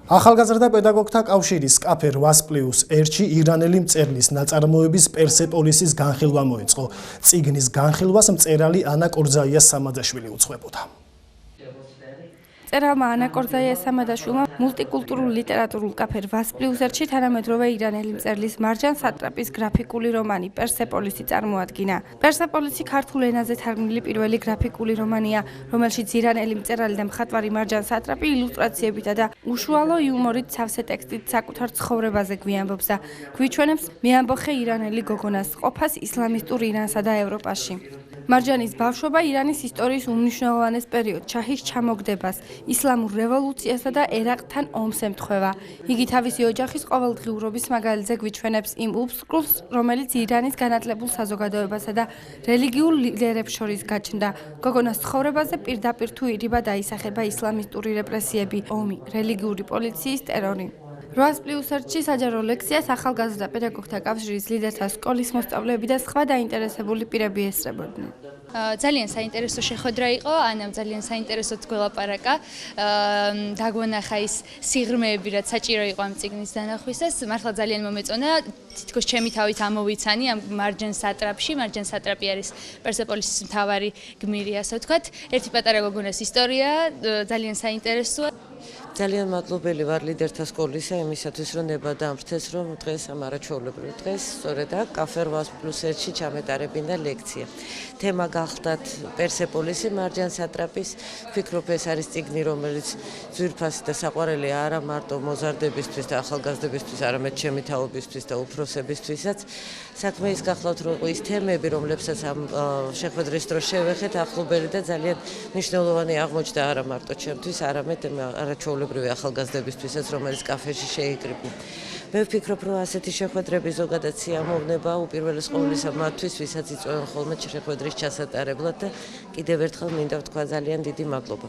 ახალგაზრდა პედაგოგთა კავშირის კაფე 8+1-ში ირანელი მწერლის ნაწარმოების პერსეპოლისის განხილვა მოეწყო. წიგნის განხილვას მწერალი ანა კორზაიას სამადაშვილი უძღვებოდა. მწერალმა ანა კორზაიას სამადაშვილმა მულტიკულტურულ ლიტერატურულ კაფე 8+1-ში თანამედროვე ირანელი მწერლის მარჯან სატრაპის გრაფიკული რომანი პერსეპოლისი წარმოადგინა. პერსეპოლისი ქართულ ენაზე თარგმნილი პირველი გრაფიკული რომანია, რომელშიც ირანელი მწერალი და მხატვარი მარჯან სატრაპი ილუსტრაციებითა და უშუალო იუმორით სავსე ტექსტით საკუთარ ცხოვრებაზე გვიამბობს და გვიჩვენებს მეამბოხე ირანელი გოგონას ყოფას ისლამისტურ ირანსა და ევროპაში. მარჯანის ბავშვობა ირანის ისტორიის უმნიშვნელოვანეს პერიოდს, შაჰის ჩამოგდებას, ისლამურ რევოლუციასა და ერაყთან ომს ემთხვევა. იგი თავისი ოჯახის ყოველდღიურობის მაგალითზე გვიჩვენებს იმ უსკრულს, რომელიც ირანის განათლებულ საზოგადოებასა და რელიგიურ ლიდერებს შორის გაჩნდა. გოგონას ცხოვრებაზე პირდაპირ თუ ირიბა დაისახება ისლამისტური რეპრესიები, ომი, რელიგიური პოლიციის ტერორი. 8+1-ში საჯარო ლექციას ახალგაზრდა პედაგოგთა კავშირის ლიდერთა სკოლის მოსწავლეები და სხვა დაინტერესებული პირები ესწრებოდნენ. ძალიან საინტერესო შეხვედრა იყო, ანამ ძალიან საინტერესოდ გველაპარაკა, დაგვანახა ის სიღრმეები, რაც საჭირო იყო ამ წიგნის დანახვისას. მართლა ძალიან მომეწონა, თითქოს ჩემი თავით ამოვიცანი ამ მარჯან სატრაპში. მარჯან სატრაპი არის პერსეპოლისის მთავარი გმირი, ასე ვთქვათ. ერთი პატარა გოგონას ისტორია, ძალიან საინტერესოა. ძალიან მადლობელი ვარ ლიდერთა სკოლისა იმისათვის, რომ ნება დამრთეს, რომ დღეს ამ არაჩვეულებრივ დღეს სწორედ აქ კაფე 8+1-ში ჩამეტარებინა ლექცია. თემა გახლდათ პერსეპოლისი მარჯან სატრაპის. ვფიქრობ, ეს არის წიგნი, რომელიც ძვირფასი და საყვარელი არა მარტო მოზარდებისთვის და ახალგაზრდებისთვის, არამედ ჩემი თაობისთვის და უფროსებისთვისაც. საქმე ის გახლავთ, რომ ის თემები, რომლებსაც ამ შეხვედრის დროს შევეხეთ, ახლობელი და ძალიან მნიშვნელოვანი აღმოჩნდა არა მარტო ჩემთვის, არამედ არაჩვეულებრივი ახალგაზრდებისთვისაც, რომელიც კაფეში შეიკრიბნენ. მე ვფიქრობ, რომ ასეთი შეხვედრები ზოგადად სიამოვნება უპირველეს ყოვლისა მათთვის, ვისაც იწვევენ ხოლმე შეხვედრის ჩასატარებლად და კიდევ ერთხელ მინდა ვთქვა ძალიან დიდი მადლობა.